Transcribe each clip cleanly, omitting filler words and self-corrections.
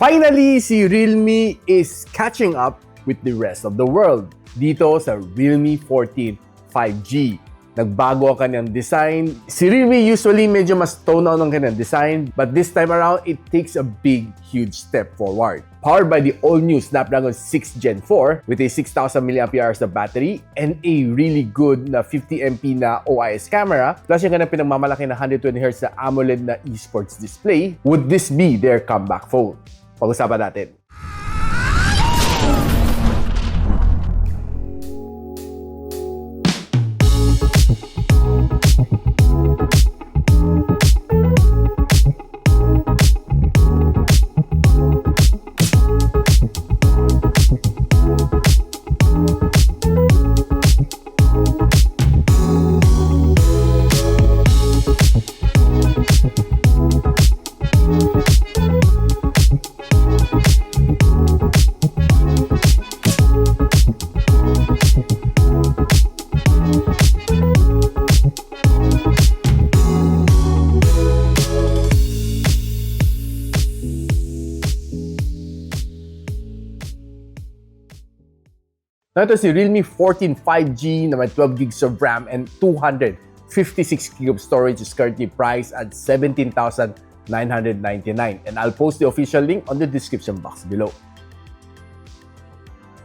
Finally, si REALME is catching up with the rest of the world dito sa REALME 14 5G. Nagbago ang kanyang design. Si REALME usually medyo mas tone down ang kanyang design, but this time around, it takes a big, huge step forward. Powered by the all-new Snapdragon 6 Gen 4 with a 6,000 mAh na battery and a really good na 50MP na OIS camera, plus yung kanyang pinagmamalaki na 120Hz na AMOLED na esports display, would this be their comeback phone? Pag-usapan natin. Now, ito si REALME 14 5G na may 12 gigs of RAM and 256 GB of storage is currently priced at $17,999. And I'll post the official link on the description box below.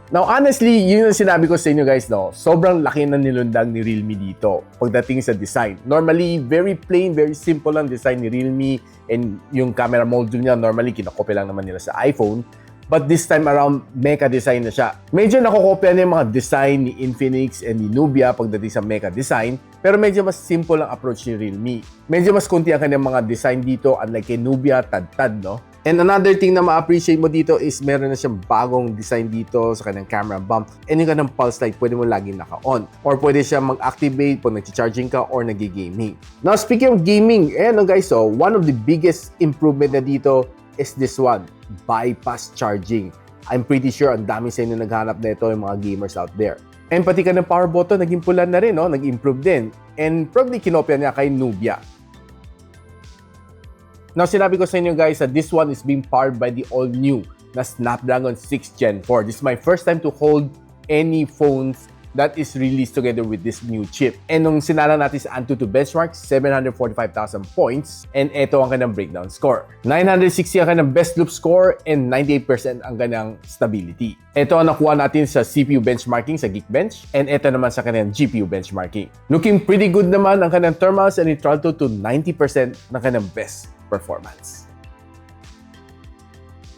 Now, honestly, yun yung sinabi ko sa inyo guys, no? Sobrang laki na nilundang ni REALME dito pagdating sa design. Normally, very plain, very simple ang design ni REALME, and yung camera module niya, normally, kinakopy lang naman nila sa iPhone. But this time around, mecha design na siya. Medyo nakokopya na yung mga design ni Infinix and ni Nubia pagdating sa mecha design, pero medyo mas simple ang approach ni REALME. Medyo mas konti ang kanyang mga design dito, unlike kay Nubia, tad-tad, no? And another thing na ma-appreciate mo dito is meron na siyang bagong design dito sa kanyang camera bump, and yung kanyang pulse light pwede mo laging naka-on. Or pwede siya mag-activate pag nag-charging ka or nag-gaming. Now, speaking of gaming, no guys, so one of the biggest improvement na dito is this one, bypass charging. I'm pretty sure ang dami sa inyo naghanap na ito, yung mga gamers out there. And pati ka ng power button, naging pula na rin, no? Nag-improve din. And probably kinopya niya kay Nubia. Now, sinabi ko sa inyo guys that this one is being powered by the all-new na Snapdragon 6 Gen 4. This is my first time to hold any phones that is released together with this new chip. And nung sinala natin sa Antutu benchmark, 745,000 points. And ito ang kanyang breakdown score. 960 ang kanyang best loop score and 98% ang kanyang stability. Ito ang nakuha natin sa CPU benchmarking sa Geekbench. And ito naman sa kanyang GPU benchmarking. Looking pretty good naman ang kanyang thermals, and it throttled to 90% ng kanyang best performance.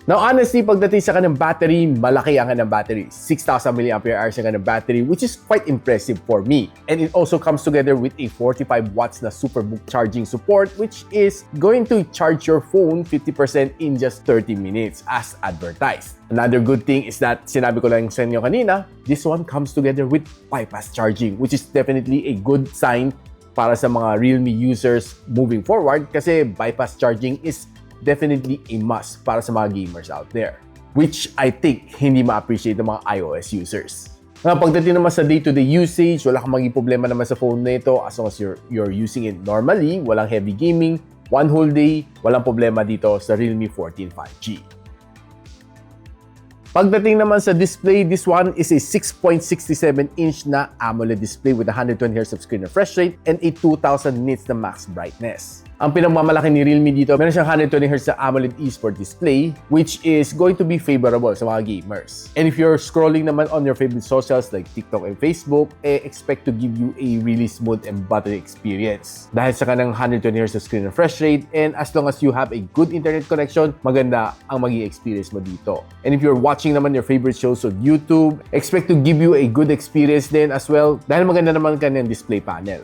Now, honestly, pagdating sa kanyang battery, malaki ang kanyang battery. 6,000 mAh ang kanyang battery, which is quite impressive for me. And it also comes together with a 45 watts na superbook charging support, which is going to charge your phone 50% in just 30 minutes as advertised. Another good thing is that, sinabi ko lang sa inyo kanina, this one comes together with bypass charging, which is definitely a good sign para sa mga REALME users moving forward, kasi bypass charging is definitely a must para sa mga gamers out there, which I think hindi ma-appreciate ng mga iOS users. Pagdating naman sa day-to-day usage, wala kang maging problema naman sa phone na ito as long as you're using it normally, walang heavy gaming, one whole day, walang problema dito sa REALME 14 5G. Pagdating naman sa display, this one is a 6.67-inch na AMOLED display with 120Hz of screen refresh rate and a 2000 nits na max brightness. Ang pinagmamalaki ni REALME dito, meron siyang 120Hz na AMOLED eSport display, which is going to be favorable sa mga gamers. And if you're scrolling naman on your favorite socials like TikTok and Facebook, expect to give you a really smooth and buttery experience. Dahil sa kanang 120Hz screen refresh rate, and as long as you have a good internet connection, maganda ang magiging experience mo dito. And if you're watching naman your favorite shows on YouTube, expect to give you a good experience din as well, dahil maganda naman kanyang display panel.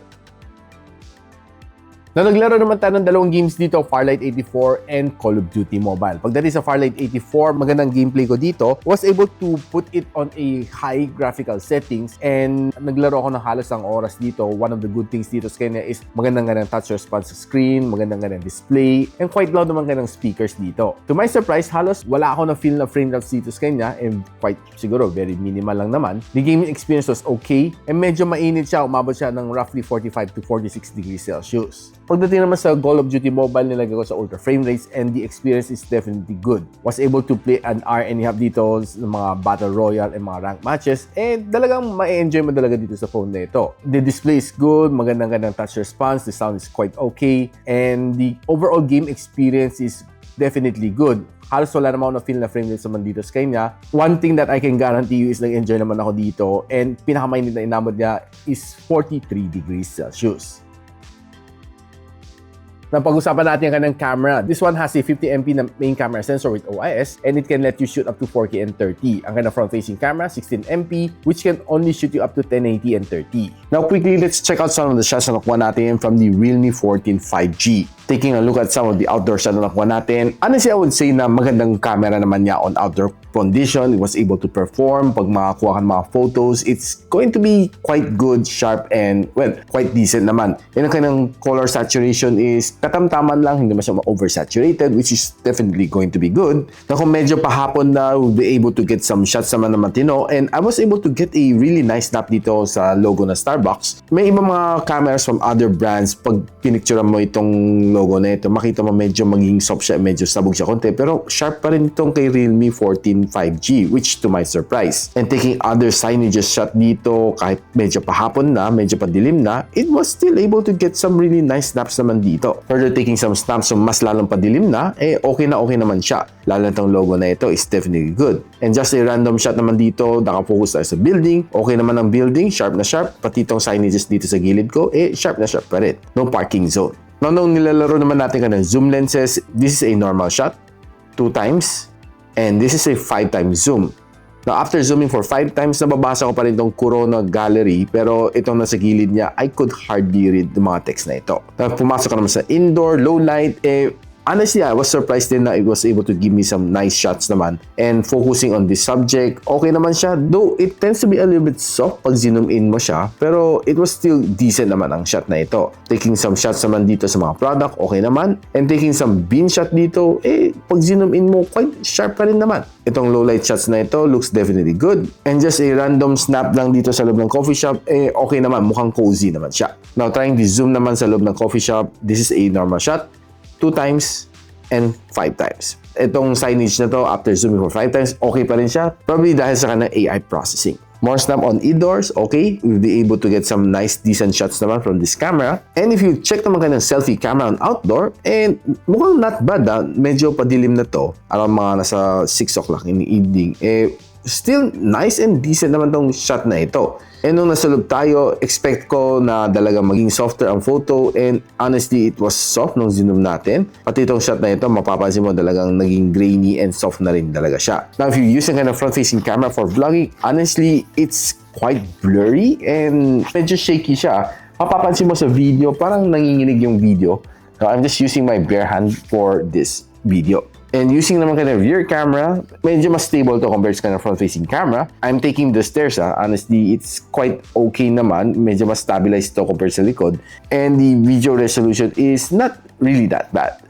Na naglaro naman tayo ng dalawang games dito, Farlight 84 and Call of Duty Mobile. Pagdating sa Farlight 84, magandang gameplay ko dito. Was able to put it on a high graphical settings, and naglaro ako ng halos ang oras dito. One of the good things dito sa kanya is magandang touch response screen, magandang display, and quite loud naman kanyang speakers dito. To my surprise, halos wala ako na feel na frame drops dito sa kanya, and quite siguro very minimal lang naman. The gaming experience was okay, and medyo mainit siya, umabot siya ng roughly 45 to 46 degrees Celsius. Pagdating naman sa Call of Duty Mobile, nilagay ko sa ultra frame rates and the experience is definitely good. Was able to play an hour and a half dito ng mga Battle Royale and mga rank matches and talagang ma-enjoy mo talaga dito sa phone na ito. The display is good, magandang touch response, the sound is quite okay, and the overall game experience is definitely good. Halos wala naman ako na-feel na frame rates naman dito sa kanya. One thing that I can guarantee you is nag-enjoy naman ako dito and pinakamainit na inabot niya is 43 degrees Celsius. Napag-usapan natin ang kanyang camera. This one has a 50MP na main camera sensor with OIS and it can let you shoot up to 4K and 30. Ang kanyang front-facing camera, 16MP, which can only shoot you up to 1080 and 30. Now quickly, let's check out some of the shots na nakuha natin from the REALME 14 5G. Taking a look at some of the outdoor shots na nakuha natin, honestly, I would say na magandang camera naman niya on outdoor condition. It was able to perform. Pag makakuha ka ng mga photos, it's going to be quite good, sharp, and, well, quite decent naman. And ang kanyang color saturation is katamtaman lang, hindi masyadong oversaturated, which is definitely going to be good. Na kung medyo pahapon na, we'll be able to get some shots naman na matino. And I was able to get a really nice snap dito sa logo na Starbucks. May ibang mga cameras from other brands, pag pinicture mo itong logo na ito, makita mo medyo maging soft siya, medyo sabog siya konti, pero sharp pa rin itong kay REALME 14 5G, which to my surprise. And taking other signages shot dito, kahit medyo pahapon na, medyo padilim na, it was still able to get some really nice snaps naman dito. Further taking some snaps so mas lalong padilim na, okay naman siya. Lalo na itong logo na ito is definitely good. And just a random shot naman dito, nakafocus tayo sa building, okay naman ang building, sharp na sharp, pati itong signages dito sa gilid ko, sharp na sharp pa rin. No parking zone. Now, nung nilalaro naman natin ka ng zoom lenses, this is a normal shot, 2 times, and this is a 5 times zoom. Now, after zooming for 5 times, nababasa ko pa rin itong Corona Gallery, pero itong nasa gilid niya, I could hardly read the mga text na ito. Now, pumasok ka naman sa indoor, low light, honestly, I was surprised din na it was able to give me some nice shots naman. And focusing on this subject, okay naman siya. Though it tends to be a little bit soft pag zoom in mo siya, pero it was still decent naman ang shot na ito. Taking some shots naman dito sa mga product, okay naman. And taking some beam shot dito, pag zoom in mo, quite sharp pa rin naman. Itong low light shots na ito looks definitely good. And just a random snap lang dito sa loob ng coffee shop, okay naman, mukhang cozy naman siya. Now, trying the zoom naman sa loob ng coffee shop, this is a normal shot. 2 times and 5 times. Itong signage na to, after zooming for 5 times, okay pa rin siya. Probably dahil sa kanyang AI processing. More snap on indoors, okay. We'll be able to get some nice, decent shots naman from this camera. And if you check naman kanyang selfie camera on outdoor, and mukhang not bad medyo padilim na to. Around mga nasa 6 o'clock in the evening. Still nice and decent naman tong shot na ito. And nung nasa loob tayo, expect ko na talagang maging softer ang photo and honestly, it was soft nung zoom natin. Pati itong shot na ito, mapapansin mo talagang naging grainy and soft na rin talaga siya. Now, if you're using kind of front-facing camera for vlogging, honestly, it's quite blurry and medyo shaky siya. Mapapansin mo sa video, parang nanginginig yung video. So, I'm just using my bare hand for this video. And using naman kind of rear camera, medyo mas stable to compared sa kind of front-facing camera. I'm taking the stairs, honestly, it's quite okay naman. Medyo mas stabilized to compared sa likod. And the video resolution is not really that bad.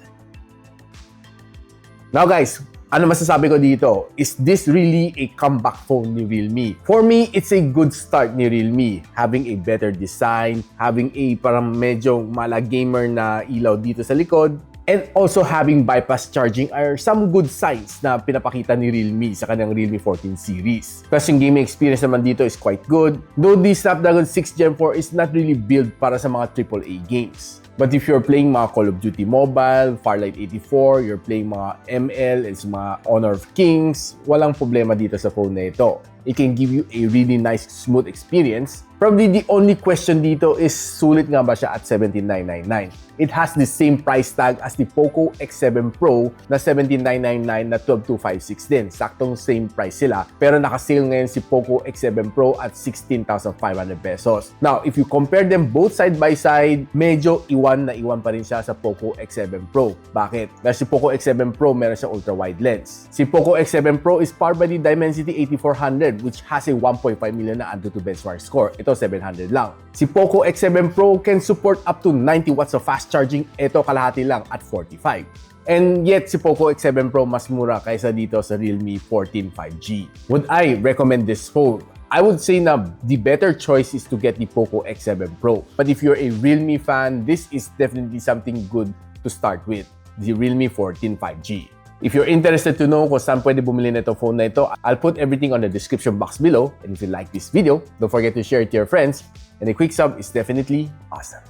Now guys, ano masasabi ko dito? Is this really a comeback phone ni REALME? For me, it's a good start ni REALME. Having a better design, having a parang medyo mala gamer na ilaw dito sa likod, and also having bypass charging are some good signs na pinapakita ni REALME sa kanyang REALME 14 series. Plus yung gaming experience naman dito is quite good. Though the Snapdragon 6 Gen 4 is not really built para sa mga AAA games. But if you're playing mga Call of Duty Mobile, Farlight 84, you're playing mga ML and mga Honor of Kings, walang problema dito sa phone na ito. It can give you a really nice, smooth experience. Probably the only question dito is sulit nga ba siya at $17,999? It has the same price tag as the Poco X7 Pro na $17,999 na $12,256 din. Saktong same price sila. Pero naka-sale ngayon si Poco X7 Pro at 16,500 pesos. Now, if you compare them both side by side, medyo iwan na iwan pa rin siya sa Poco X7 Pro. Bakit? Dahil si Poco X7 Pro meron siyang ultra-wide lens. Si Poco X7 Pro is powered by the Dimensity 8400 which has a 1.5 million na Antutu benchmark score. Ito 700 lang. Si Poco X7 Pro can support up to 90 watts of fast charging. Ito kalahati lang at 45. And yet, si Poco X7 Pro mas mura kaysa dito sa REALME 14 5G. Would I recommend this phone? I would say na the better choice is to get the Poco X7 Pro. But if you're a Realme fan, this is definitely something good to start with, the Realme 14 5G. If you're interested to know kung saan pwede bumili na itong phone na ito, I'll put everything on the description box below. And if you like this video, don't forget to share it to your friends. And a quick sub is definitely awesome.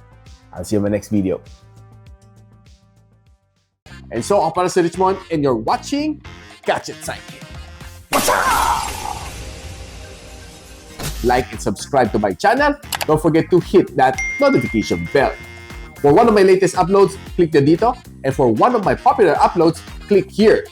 I'll see you in my next video. And so, ako para si Richmond, and you're watching Gadget Sidekick. What's up? Like and subscribe to my channel. Don't forget to hit that notification bell. For one of my latest uploads, click the dito. And for one of my popular uploads, click here.